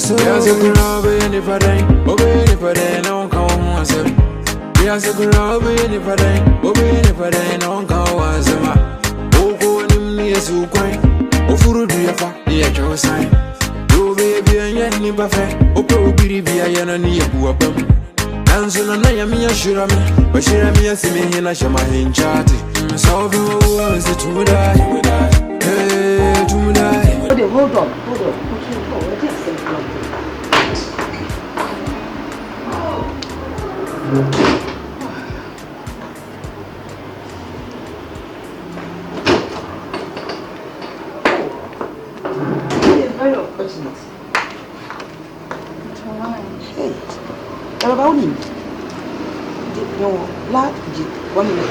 so. Yes, I could love any pattern, obey any pattern, don't come once. Yes, I could love any pattern, obey any pattern, don't come once. Oh, go and me as you quite. Oh, for do you fa, the actual sign. You baby, and yet me buffet. Oh, probably be a yana near Buapum. And so now I am here, sure, but she am here, see me in a shama in chatty. So, who is it to die? Hey, to die. Hold on. Very unfortunate. Hey, about me. No, lad, 1 minute.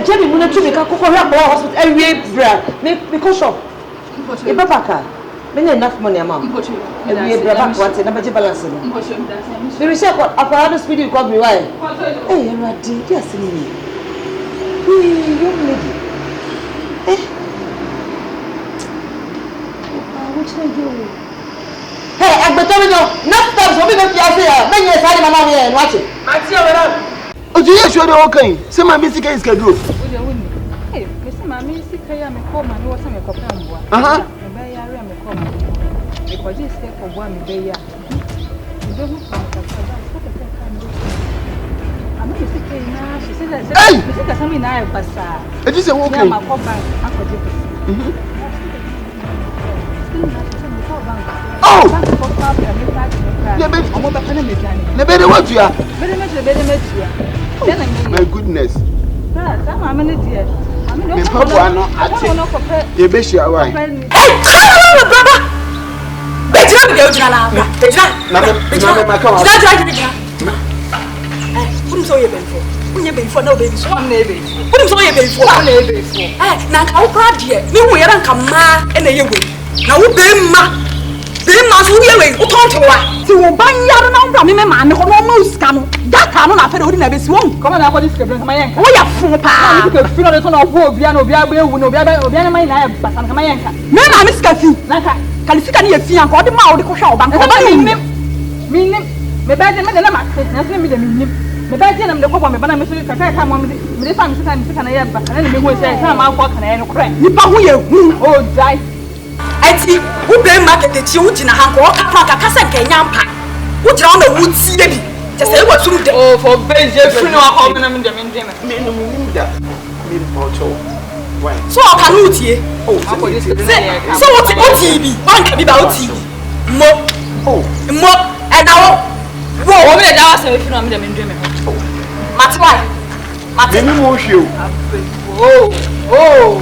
Jamie, when I took a hospital every bra, because of a papa. Many enough money, ma'am. And we have once and a balance. The research what apparatus video called me. Why? Hey, you're right, dear. Young lady. What should I do? Hey, I'm telling you, not times for me to be here. Many years I am here and watch it. I see you. Oh, do you sure they're okay? Say my music is scheduled. Hey, my music, I am a coma, no one a copy. Because you stay for 1 day. You don't I'm not saying now. She said that something I have passed. It is a walk. I'm a copper. Oh! My goodness. Bema so we we utontowa ti wo ban yaro na ndwa me ma me ko no ma usika no data no na fa de odi na besi won come na ko dis kebren kama yenka wo ya fun pa ni ke fi no de so na obo obia na obia ba ewu na obia na mai na ya basan kama yenka me na me sika fi na ka sika ni ya fi an ko de ma wo de ko hwa oba ko ba ni nim me ba de me de na ma na so me de me nim me ba de na me de ko me ba na me so ka mo me de fa me sika na ya basan na me ho se sa ma ko kana ya no kra ni pa ho ye hu oh dai ati wo be market chi wo gina han ko ka kasa nke nyampa wo gira on na wo ti de bi je say wo suru de oh for beje free no akọ me na me de me ndem me no mu da me pocho why so o ka no tie oh so what bi wan ka bi ba o ti mo e na wo me de da wa say free no me de me ndem mati why mati me mo hwe oh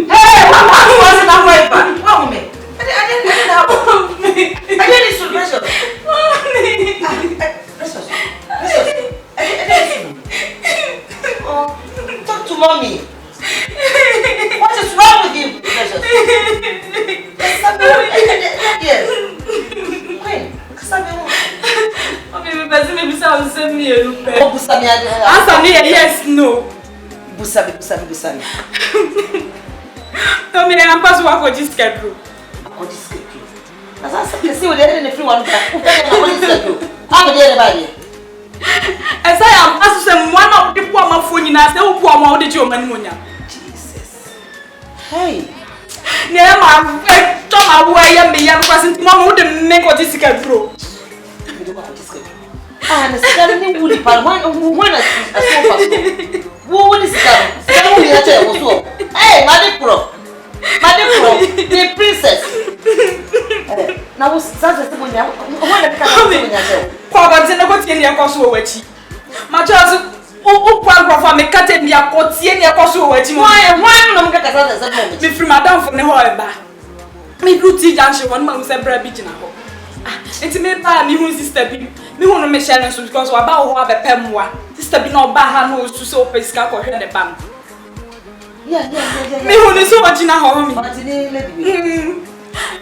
hey, mama, who was it? I'm right back. What me? I didn't know. I didn't so precious. Precious. Oh, talk to mommy. What is wrong with you, precious? Yes. Queen, mommy, me sound same me. Oh, Busami. Answer me yes, no. Busami. No, me I'm pass work for this schedule. For this schedule. As I said, see what they free one back. Who this schedule? How many everybody? As I am asking one of the poor man phone na say who poor man dey your money monya. Jesus. Hey. Ne ma to ma wo ya me ya because nti mama wo dey make for this schedule. Me do for this schedule. Ah, na schedule ni wuli pa one as so fast. Wo this schedule? Schedule ni ache wo so. Hey, Madipro, the princess. Now, what's that? When you want to come in, Papa, I'm going to tell you a cost over tea. My child, who grandfather me cut me a coat, see any cost over tea. Why, I'm going to get me from Madame from the However. Me good tea, and she one man was a bread beach in a hole. It's me by me who's sister. Me want to make sure because we're about to have a pemwa. Sister be no bad knows to so pay scalp or the bank. Yeah. Me who is so much in a home.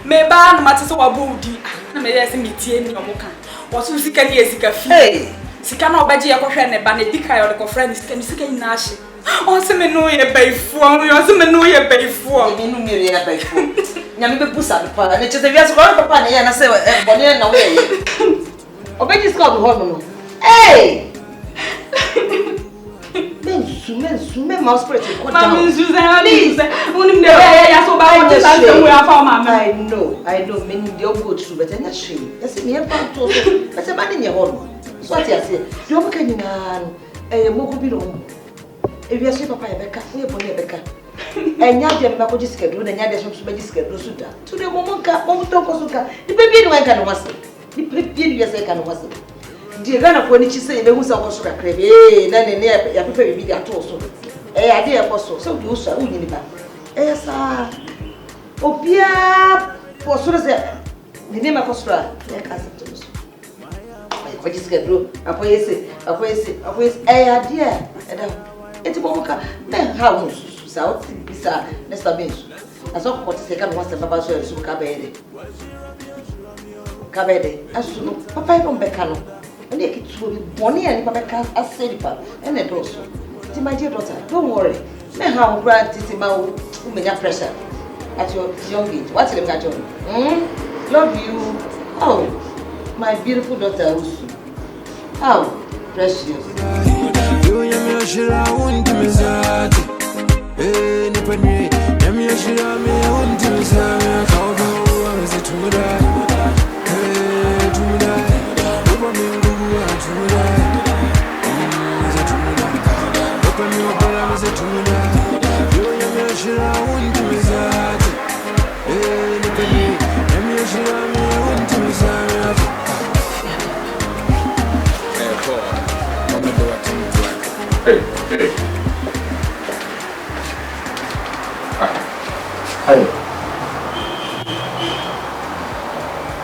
Me ban matter so a body. I may ask me tea in your mocha. was who sika ni sika fi. Hey, sika na obaji ya kohwe ne ba na dika ya de friend sika ina ahye. On se me no ye baifu, on se me no ye baifu. me no me ye baifu. Nyame be pusa me pa. Na chese via so papa na ye na se bone na we ye. Obaji sika go ho no. Hey! Men mouse spirit ko down. Mama Susan, please. Unim de ya so ba what is we afa mama. I know. Men dey go through but na shame. Yes, me e pa to so. But man dey ho. So what you say? You omo kan nyina no. Mo ko bi no. E wi ase papa e beka, we bone e beka. Enya de me ko jisikaduro na nya de so be jisikaduro so da. To the moment ka, mo to ko so ka. Di baby ni wan kan wase. Di baby ni wase kan wase. Di gana ko ni chi say be hu sa ko so kakra be. Na ne ya papa bi di ato so. Ade e ko so. So di usa u ni ba. Sa obia po so se ni ne ma ko so a ya ka sa to so. Ko jisikaduro, apoyese. Ade e da. Enti bo ka na ha wo sa o bisa nesta benso aso ko te ka no wase baba so so ka be aso no papa e bon be ka no ene ki tuo bi boni ani papa ka aseri pa ene do so ti my dear daughter don't worry na ha wo bra ti ma wo menya pressure at your young age what them ga join love you oh my beautiful daughter Usu how precious Shira unti mizati nipani yami shira me unti mizami kawa mzitumura tumura uba mingu tumura mzitumura uba mingu mzitumura yami shira unti mizati nipani yami shira me unti mizami Hey. Hi.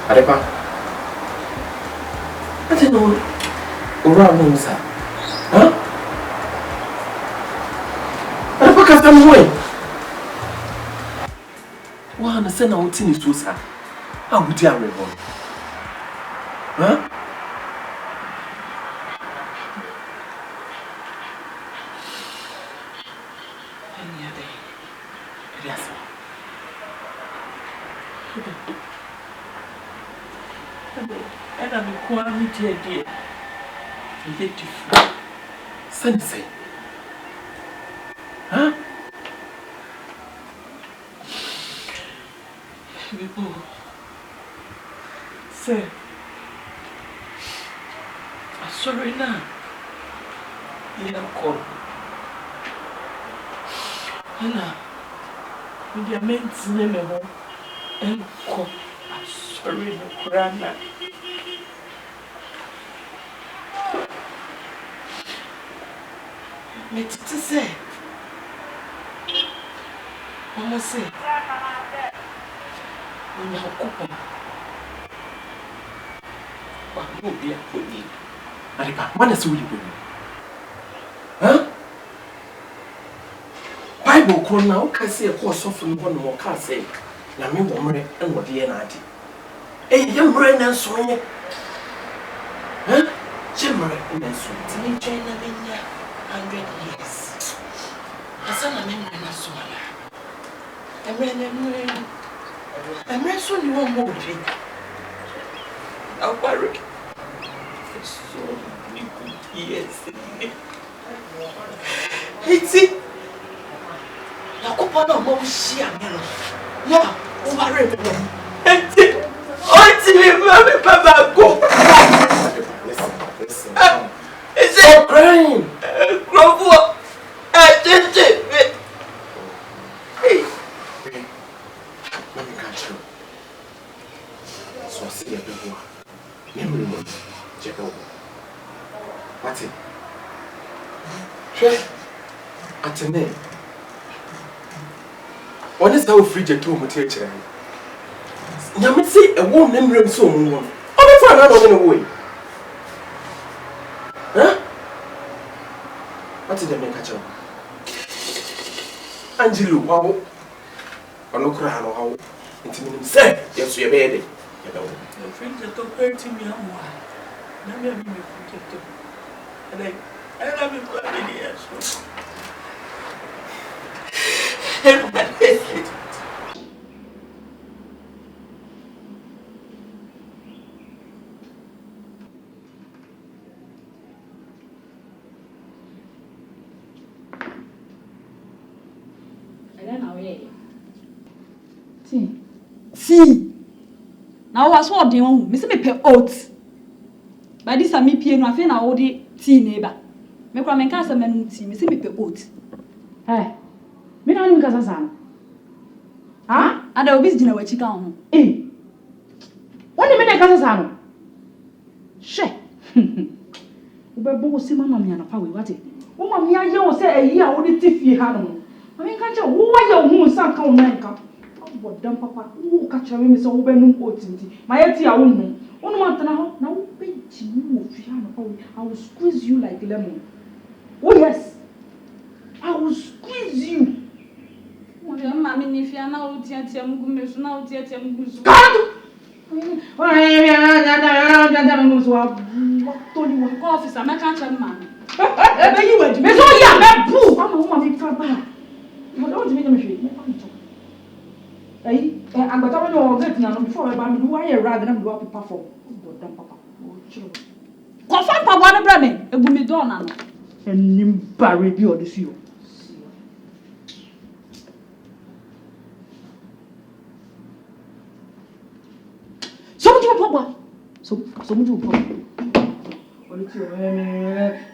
Adepa. I don't know. Around him, sir. Huh? Adepa can't come away. Why understand how things to sir? How would you have reborn? Huh? And I'm a quality dear. Sensei. Huh? People say, I'm sorry now. You have called. Anna, with your men's name and call. I'm sorry, no grandma. Me titi say, Mama say, when you're coupon, but you'll be a good name. Maripa, what is really good? Huh? Bible call now, can say a course of one more can say, Yami woman and what the NIT. A young man and swing. Huh? Jimmer and swing. China 100 years. The son of men are so I'm ready soon you won't move it. I'll worry. For so many good years. It's it. Now, Copa no more share. Yeah, worry. It's it. Oh, Papa, go. Listen. Is it crying? Grow hey. Let me catch you. So I see a big one. Memory money. Check out. What's it? Sure. At the name. One is how free jet to material. Now, say a warm memory so warm. Oh, my father, I'm away. Huh? What did they make a job? Angelo, wow. I'm not crying or how. It's me, say, yes, you're ready. Your friends are comparing me. See. Now was what they want. Me say me pay oats. By this time me pay no afi na all the tea neighbor. Me kwa me kan say me tea. Me say me pay oats. Hey. Me na nim kasa sa. Ha? Ada obi gina wa chika ho. Eh. Woni me na kasa sa no. She. Ube bo si mama mi ana pa we wate. Wo mama mi aye wo say eyi a wo de tifie ha no. Mami kan che wo wa ye wo hu san ka wo na nka. Bodam papa wo ka chere me so wo be num otinti ma yeti a wo hu wonu matana ho na wo be ji mu wo fi ana pa I will squeeze you like lemon. Oh yes, I will squeeze you. Mo de mama ni fi ana wo tiatia mu gumesu na wo tiatia mu gusu Kadu Tony wa ko officer me kan chere mama e be yi wadi me so ya me bu ama wo ma mi fa ba mo do ti me hwe me fa mi to Hey, agbata woni o get na no before we ba me do aye rag na me do paper for. Bodam papa. O chiro. Confirm pa bwana bra me egu mi do na no. Enim bare bi o de si o. So mu ju papa. So mu ju papa. O le ti o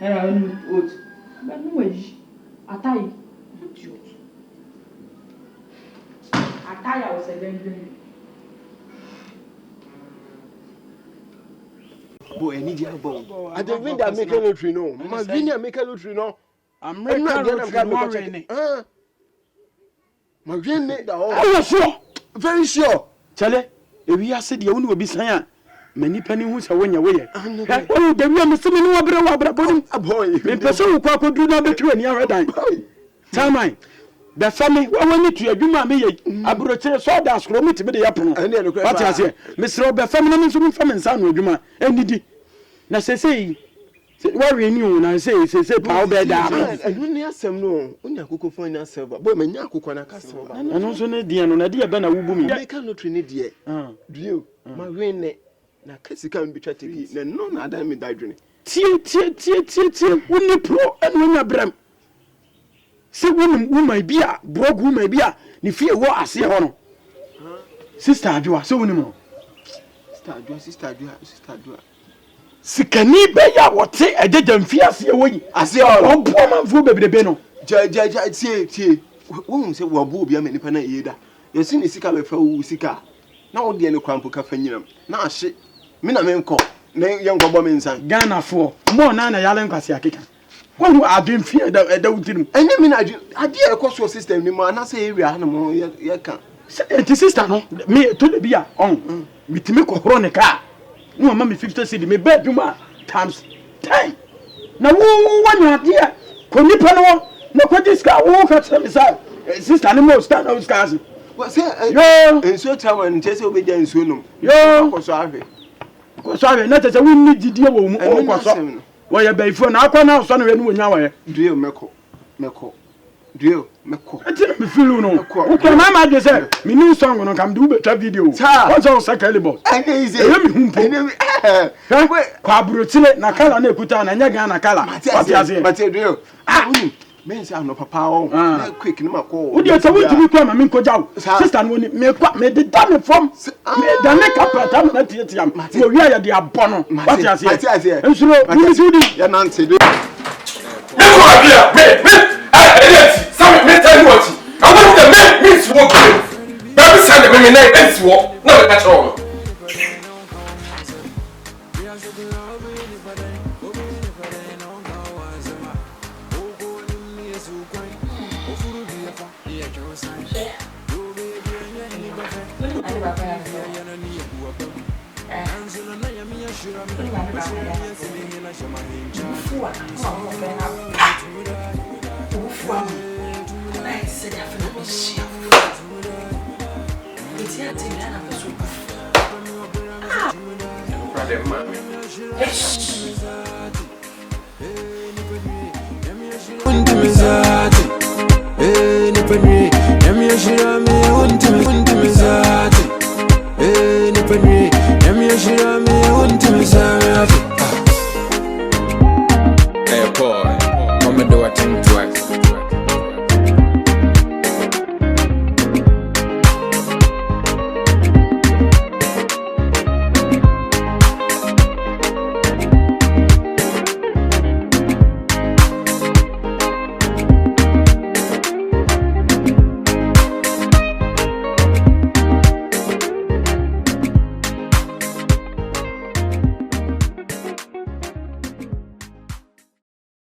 era no ot. Ba nu eji. Atai. Ataya was a then. Boy, I need your bone. I don't win that make a lottery, no. My vineyard make a lottery, no. I'm ready to my vineyard, oh, sure. Very sure. Chale, if we are said you will be saying, many penny who's when you're away. Oh, the woman is swimming over a boy. In person who could do not between when you're a dime. Tell me. The family, when we to a human being, I brought a soda scroll me to be the apple. What I say, Mr. Robert, family, from and son with you, and did. Now say, what we knew, and I say, power bed down. And when you have some no, when you could find yourself, but when you could castle, and also Nadia, no idea, Ben, I will be. I cannot train yet. Do you? My rain, now, Cassie can't be chatting, and no, I don't mean that dream. Tea, when you pro and when you're bram. Say woman who may be a broke who may be a ni fear what I see on. Sister Adua, so no. Sister Adua. Sikani be ya what say I didn't fear see away. I say all poor man for baby the beno. Jaja, say, won't say well, boo be a many penny either. You see the sika for sika. Now the end cramp caffeine. Now shit. Mina men call. Name young woman son. Ghana for more nana yalan Kasiaka. One who have been feared that don't do. And I mean, I did a cost your system, and I say, area animal, you can't. The sister, no, me to the beer on with me coronica. No, mammy 50 city, me bed you times 10. Now, one idea, Conipano, no, what this guy won't catch them beside. Sister, animal stand out, cousin. What's here? And so tower and just obedience soon. Yo, sorry. Sorry, not as a we need the deal woman. Why you be for now? Now, son, when you are deal, Meko. Deal, Meko. I didn't feel no. Okay, Mamma just said, me new song on come do better video. What's all second? I easy. Quabrutile, Nakala, Neputan, and Yagana Kala. But you do. Men say no papa quick no call. Would you tell me to become a minko jow? Sister, when it made the damn from the neck up at Amatiam. So we are the abono. What I say? And so, you do the Nancy. Wait, some men tell you what. I want the men means walking. Baby send the women and walk. No, that's all. them, mommy. Untimizati, nipani, yamiyashirami, untimizati, nipani, yamiyashirami.